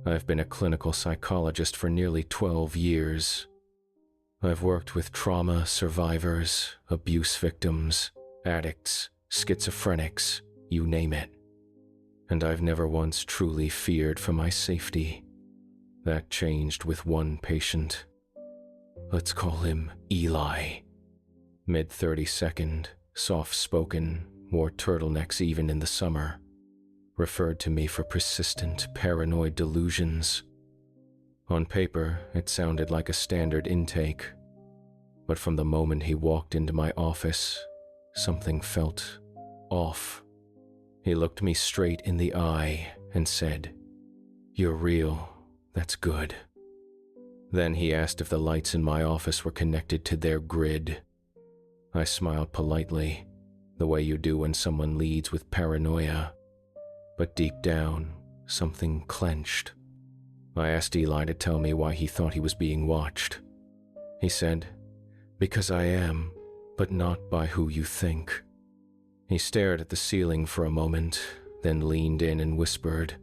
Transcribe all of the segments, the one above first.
I've been a clinical psychologist for nearly 12 years. I've worked with trauma survivors, abuse victims, addicts, schizophrenics, you name it. And I've never once truly feared for my safety. That changed with one patient. Let's call him Eli. Mid-32nd, soft-spoken, wore turtlenecks even in the summer. Referred to me for persistent paranoid delusions. On paper, it sounded like a standard intake. But from the moment he walked into my office, something felt off. He looked me straight in the eye and said, "You're real, that's good." Then he asked if the lights in my office were connected to their grid. I smiled politely, the way you do when someone leads with paranoia. But deep down, something clenched. I asked Eli to tell me why he thought he was being watched. He said, "Because I am, but not by who you think." He stared at the ceiling for a moment, then leaned in and whispered,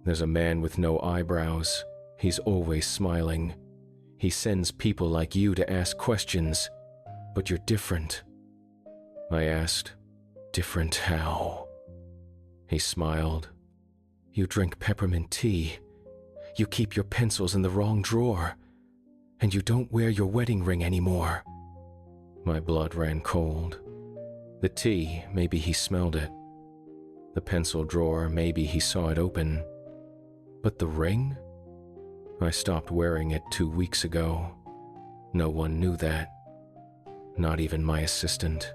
"There's a man with no eyebrows. He's always smiling. He sends people like you to ask questions, but you're different." I asked, "Different how?" He smiled. "You drink peppermint tea. You keep your pencils in the wrong drawer. And you don't wear your wedding ring anymore." My blood ran cold. The tea, maybe he smelled it. The pencil drawer, maybe he saw it open. But the ring? I stopped wearing it 2 weeks ago. No one knew that. Not even my assistant.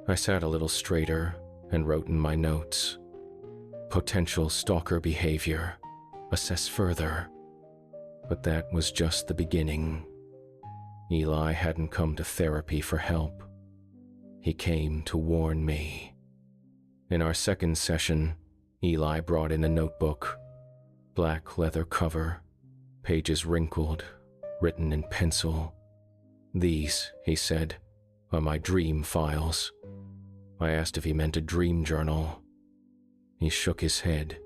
I sat a little straighter and wrote in my notes, "Potential stalker behavior. Assess further." But that was just the beginning. Eli hadn't come to therapy for help. He came to warn me. In our second session, Eli brought in a notebook. Black leather cover, pages wrinkled, written in pencil. "These," he said, "are my dream files." I asked if he meant a dream journal. He shook his head.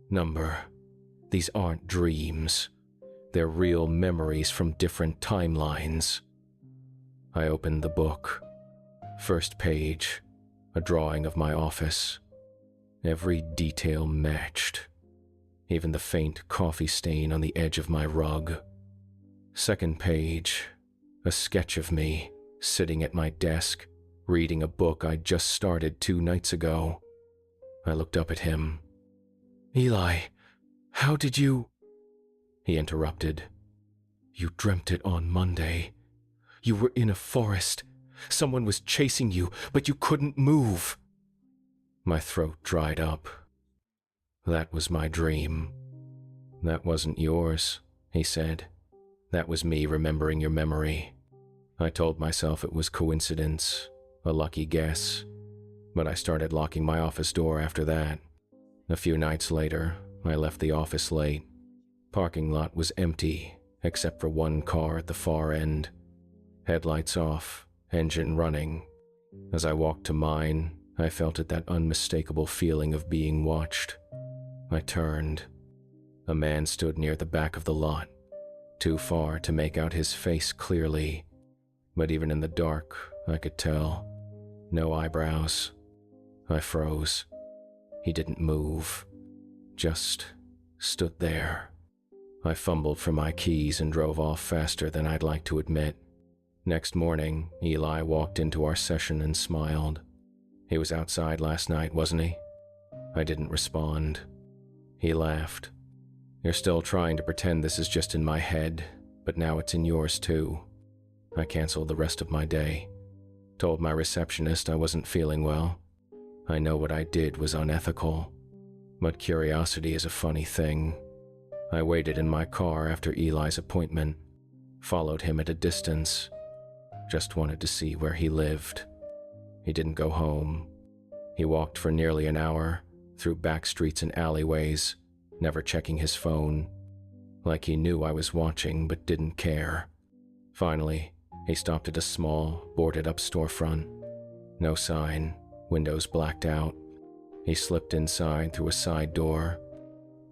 "Number, these aren't dreams. They're real memories from different timelines." I opened the book. First page, a drawing of my office. Every detail matched. Even the faint coffee stain on the edge of my rug. Second page, a sketch of me, sitting at my desk, reading a book I'd just started 2 nights ago. I looked up at him. "Eli, how did you—" He interrupted. "You dreamt it on Monday. You were in a forest. Someone was chasing you, but you couldn't move." My throat dried up. "That was my dream." "That wasn't yours," he said. "That was me remembering your memory." I told myself it was coincidence, a lucky guess, but I started locking my office door after that. A few nights later, I left the office late. Parking lot was empty, except for one car at the far end. Headlights off, engine running. As I walked to mine, I felt that unmistakable feeling of being watched. I turned. A man stood near the back of the lot, too far to make out his face clearly, but even in the dark, I could tell. No eyebrows. I froze. He didn't move, just stood there. I fumbled for my keys and drove off faster than I'd like to admit. Next morning, Eli walked into our session and smiled. He was outside last night, wasn't he? I didn't respond. He laughed. "You're still trying to pretend this is just in my head, but now it's in yours too." I canceled the rest of my day. Told my receptionist I wasn't feeling well. I know what I did was unethical, but curiosity is a funny thing. I waited in my car after Eli's appointment, followed him at a distance. Just wanted to see where he lived. He didn't go home. He walked for nearly an hour, through back streets and alleyways, never checking his phone, like he knew I was watching but didn't care. Finally, he stopped at a small, boarded-up storefront. No sign, windows blacked out. He slipped inside through a side door.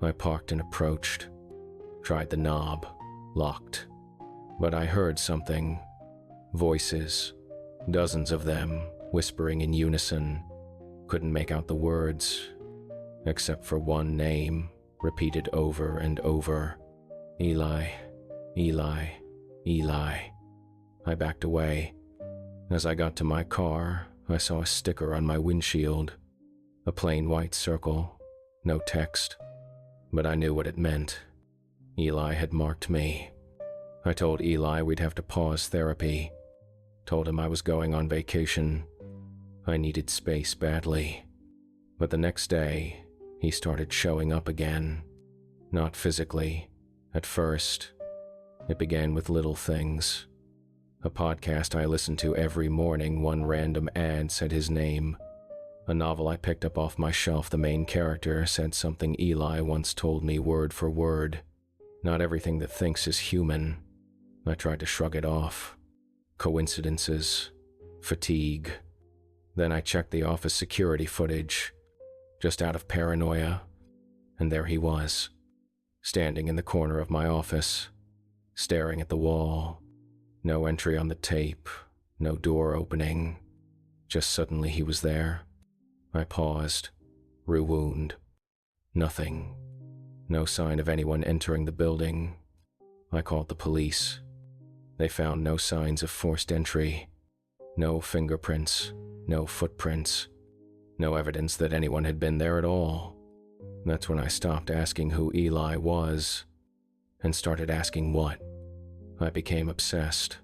I parked and approached. Tried the knob. Locked. But I heard something. Voices. Dozens of them, whispering in unison. Couldn't make out the words, except for one name, repeated over and over. Eli, Eli, Eli. I backed away. As I got to my car, I saw a sticker on my windshield. A plain white circle, no text. But I knew what it meant. Eli had marked me. I told Eli we'd have to pause therapy. Told him I was going on vacation. I needed space badly. But the next day, he started showing up again. Not physically, at first. It began with little things. A podcast I listened to every morning, one random ad said his name. A novel I picked up off my shelf, the main character said something Eli once told me word for word. Not everything that thinks is human. I tried to shrug it off. Coincidences. Fatigue. Then I checked the office security footage, just out of paranoia, and there he was, standing in the corner of my office, staring at the wall. No entry on the tape, no door opening. Just suddenly he was there. I paused, rewound. Nothing. No sign of anyone entering the building. I called the police. They found no signs of forced entry. No fingerprints, no footprints. No evidence that anyone had been there at all. That's when I stopped asking who Eli was and started asking what. I became obsessed.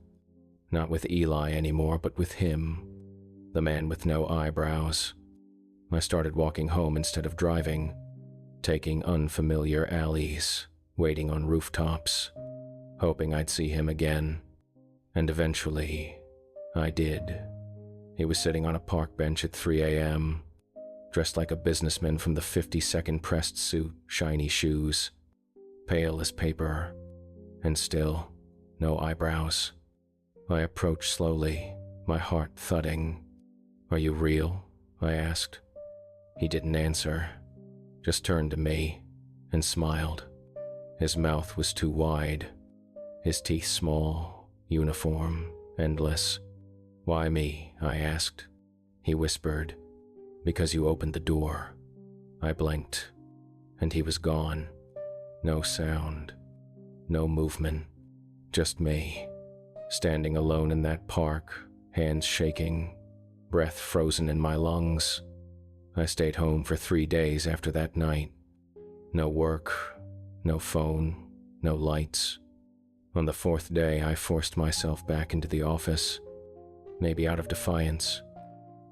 Not with Eli anymore, but with him. The man with no eyebrows. I started walking home instead of driving, taking unfamiliar alleys, waiting on rooftops, hoping I'd see him again. And eventually, I did. He was sitting on a park bench at 3 a.m., dressed like a businessman from the 52nd pressed suit, shiny shoes, pale as paper, and still, no eyebrows. I approached slowly, my heart thudding. "Are you real?" I asked. He didn't answer, just turned to me and smiled. His mouth was too wide, his teeth small, uniform, endless. "Why me?" I asked. He whispered, "Because you opened the door." I blinked, and he was gone. No sound, no movement, just me, standing alone in that park, hands shaking, breath frozen in my lungs. I stayed home for 3 days after that night. No work, no phone, no lights. On the 4th day, I forced myself back into the office, maybe out of defiance,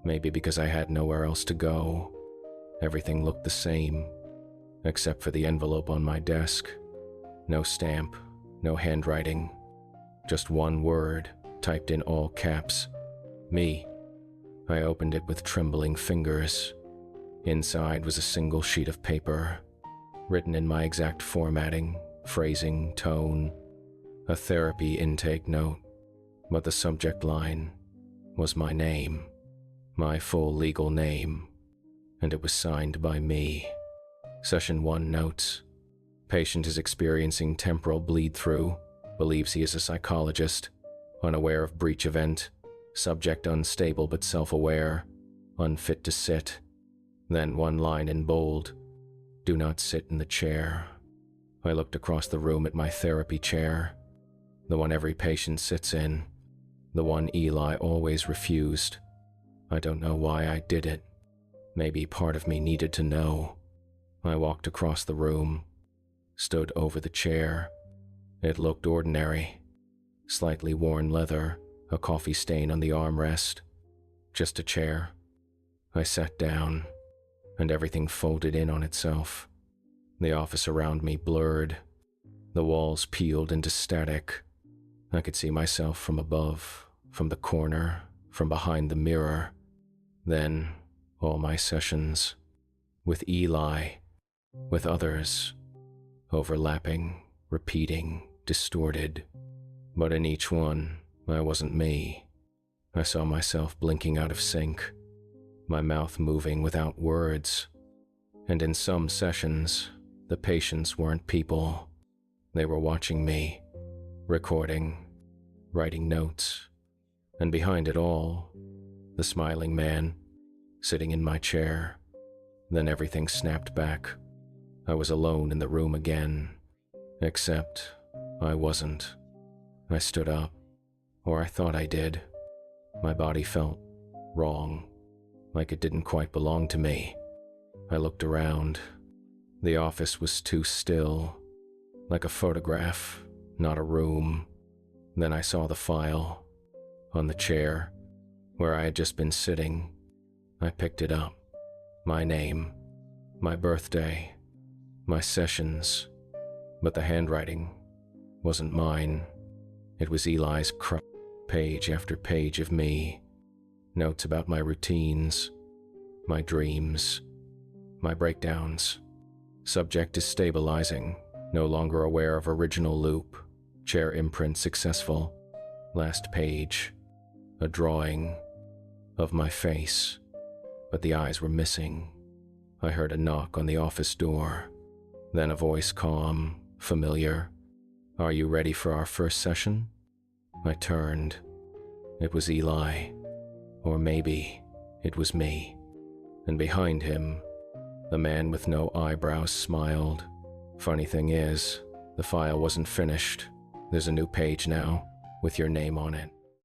maybe because I had nowhere else to go. Everything looked the same, except for the envelope on my desk. No stamp, no handwriting, just one word, typed in all caps. Me. I opened it with trembling fingers. Inside was a single sheet of paper, written in my exact formatting, phrasing, tone. A therapy intake note, but the subject line was my name, my full legal name, and it was signed by me. Session 1 notes: patient is experiencing temporal bleed-through, believes he is a psychologist, unaware of breach event, subject unstable but self-aware, unfit to sit. Then one line in bold: do not sit in the chair. I looked across the room at my therapy chair, the one every patient sits in, the one Eli always refused. I don't know why I did it. Maybe part of me needed to know. I walked across the room, stood over the chair. It looked ordinary. Slightly worn leather, a coffee stain on the armrest. Just a chair. I sat down, and everything folded in on itself. The office around me blurred. The walls peeled into static. I could see myself from above, from the corner, from behind the mirror. Then, all my sessions. With Eli, with others. Overlapping, repeating, distorted. But in each one, I wasn't me. I saw myself blinking out of sync, my mouth moving without words. And in some sessions, The patients weren't people. They were watching me, recording, writing notes, and behind it all, the smiling man, sitting in my chair. Then everything snapped back. I was alone in the room again. Except I wasn't. I stood up, or I thought I did. My body felt wrong, like it didn't quite belong to me. I looked around. The office was too still, like a photograph, not a room. Then I saw the file on the chair where I had just been sitting. I picked it up. My name, my birthday, my sessions, but the handwriting wasn't mine. It was Eli's. Page after page of me, notes about my routines, my dreams, my breakdowns. Subject is stabilizing, no longer aware of original loop. Chair imprint successful. Last page, a drawing of my face, but the eyes were missing. I heard a knock on the office door, then a voice, calm, familiar. "Are you ready for our first session?" I turned. It was Eli, or maybe it was me. And behind him, the man with no eyebrows smiled. Funny thing is, the file wasn't finished. There's a new page now, with your name on it.